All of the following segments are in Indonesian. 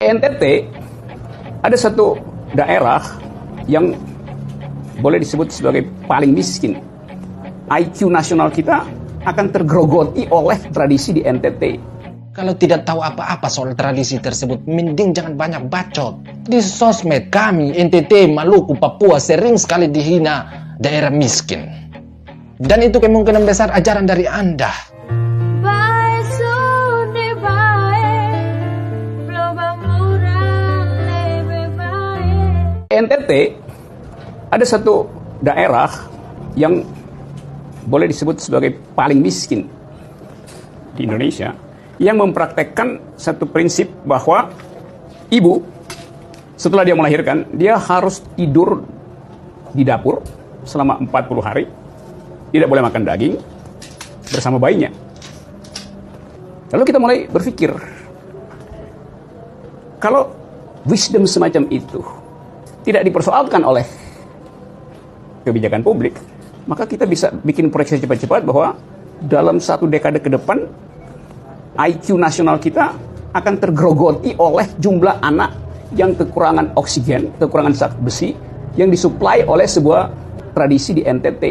NTT ada satu daerah yang boleh disebut sebagai paling miskin. IQ nasional kita akan tergerogoti oleh tradisi di NTT. Kalau tidak tahu apa-apa soal tradisi tersebut, mending jangan banyak bacot. Di sosmed kami, NTT, Maluku, Papua sering sekali dihina daerah miskin. Dan itu kemungkinan besar ajaran dari Anda. NTT ada satu daerah yang boleh disebut sebagai paling miskin di Indonesia, yang mempraktekkan satu prinsip bahwa ibu setelah dia melahirkan, dia harus tidur di dapur selama 40 hari, tidak boleh makan daging bersama bayinya. Lalu kita mulai berpikir, kalau wisdom semacam itu tidak dipersoalkan oleh kebijakan publik, maka kita bisa bikin proyeksi cepat-cepat bahwa dalam 1 dekade ke depan IQ nasional kita akan tergerogoti oleh jumlah anak yang kekurangan oksigen, kekurangan zat besi yang disuplai oleh sebuah tradisi di NTT.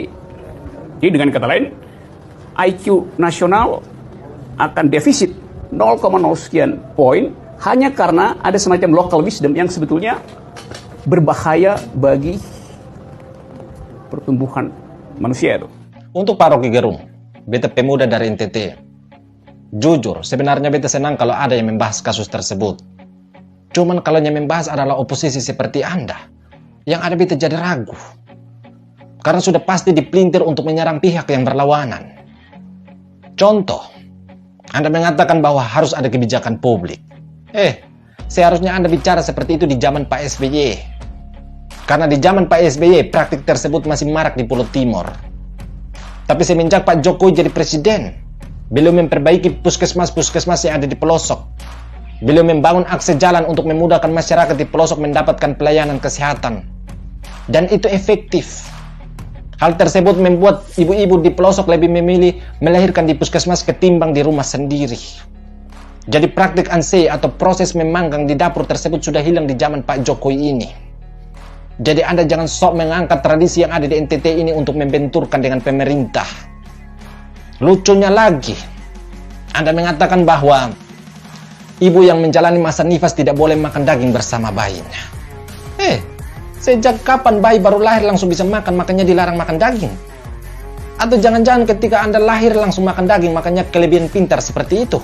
Jadi dengan kata lain, IQ nasional akan defisit 0,0 sekian poin hanya karena ada semacam local wisdom yang sebetulnya berbahaya bagi pertumbuhan manusia itu. Untuk Pak Rocky Gerung, beta pemuda dari NTT, jujur, sebenarnya beta senang kalau ada yang membahas kasus tersebut. Cuman kalau yang membahas adalah oposisi seperti Anda, yang ada beta jadi ragu. Karena sudah pasti dipelintir untuk menyerang pihak yang berlawanan. Contoh, Anda mengatakan bahwa harus ada kebijakan publik. Seharusnya Anda bicara seperti itu di zaman Pak SBY. Karena di zaman Pak SBY, praktik tersebut masih marak di Pulau Timur. Tapi semenjak Pak Jokowi jadi presiden, beliau memperbaiki puskesmas-puskesmas yang ada di pelosok. Beliau membangun akses jalan untuk memudahkan masyarakat di pelosok mendapatkan pelayanan kesehatan. Dan itu efektif. Hal tersebut membuat ibu-ibu di pelosok lebih memilih melahirkan di puskesmas ketimbang di rumah sendiri. Jadi praktik ANSE atau proses memanggang di dapur tersebut sudah hilang di zaman Pak Jokowi ini. Jadi Anda jangan sok mengangkat tradisi yang ada di NTT ini untuk membenturkan dengan pemerintah. Lucunya lagi, Anda mengatakan bahwa ibu yang menjalani masa nifas tidak boleh makan daging bersama bayinya. Sejak kapan bayi baru lahir langsung bisa makan, makanya dilarang makan daging? Atau jangan-jangan ketika Anda lahir langsung makan daging, makanya kelebihan pintar seperti itu?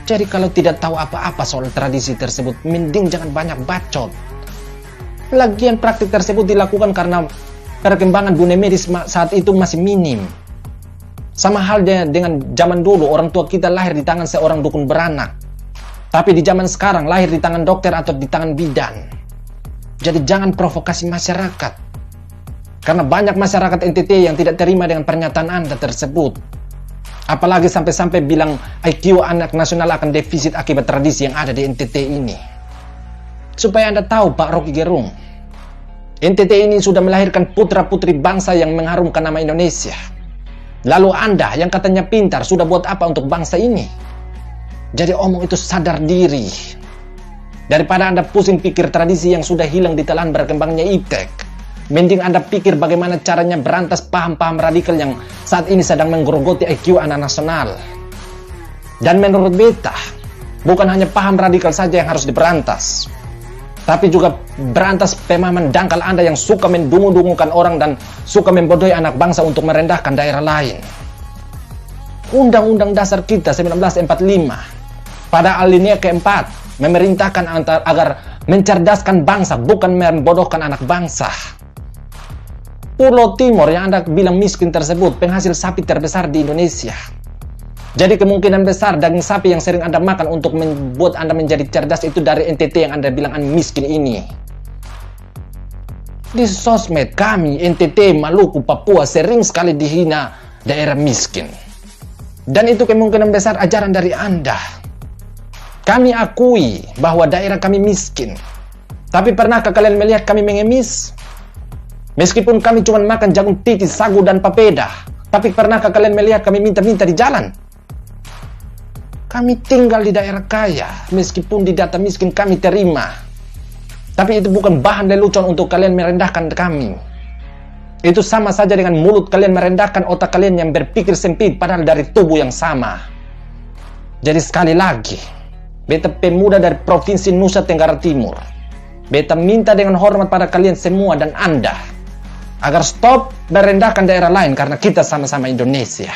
Jadi kalau tidak tahu apa-apa soal tradisi tersebut, mending jangan banyak bacot. Lagian praktik tersebut dilakukan karena perkembangan dunia medis saat itu masih minim. Sama halnya dengan zaman dulu, orang tua kita lahir di tangan seorang dukun beranak. Tapi di zaman sekarang lahir di tangan dokter atau di tangan bidan. Jadi jangan provokasi masyarakat. Karena banyak masyarakat NTT yang tidak terima dengan pernyataan Anda tersebut. Apalagi sampai-sampai bilang IQ anak nasional akan defisit akibat tradisi yang ada di NTT ini. Supaya Anda tahu Pak Rocky Gerung, NTT ini sudah melahirkan putra-putri bangsa yang mengharumkan nama Indonesia. Lalu Anda yang katanya pintar sudah buat apa untuk bangsa ini? Jadi omong itu sadar diri. Daripada Anda pusing pikir tradisi yang sudah hilang di telan berkembangnya iptek, mending Anda pikir bagaimana caranya berantas paham-paham radikal yang saat ini sedang menggerogoti IQ anak nasional. Dan menurut beta, bukan hanya paham radikal saja yang harus diberantas, tapi juga berantas pemahaman dangkal Anda yang suka mendungu-dungukan orang dan suka membodohi anak bangsa untuk merendahkan daerah lain. Undang-Undang Dasar kita 1945 pada alinea keempat memerintahkan agar mencerdaskan bangsa, bukan membodohkan anak bangsa. Pulau Timur yang Anda bilang miskin tersebut penghasil sapi terbesar di Indonesia. Jadi kemungkinan besar daging sapi yang sering Anda makan untuk membuat Anda menjadi cerdas itu dari NTT yang Anda bilang miskin ini. Di sosmed kami, NTT, Maluku, Papua sering sekali dihina daerah miskin. Dan itu kemungkinan besar ajaran dari Anda. Kami akui bahwa daerah kami miskin. Tapi pernahkah kalian melihat kami mengemis? Meskipun kami cuma makan jagung titis, sagu, dan papeda, tapi pernahkah kalian melihat kami minta-minta di jalan? Kami tinggal di daerah kaya, meskipun di data miskin kami terima. Tapi itu bukan bahan lelucon untuk kalian merendahkan kami. Itu sama saja dengan mulut kalian merendahkan otak kalian yang berpikir sempit padahal dari tubuh yang sama. Jadi sekali lagi, beta pemuda dari Provinsi Nusa Tenggara Timur, beta minta dengan hormat pada kalian semua dan Anda agar stop merendahkan daerah lain karena kita sama-sama Indonesia.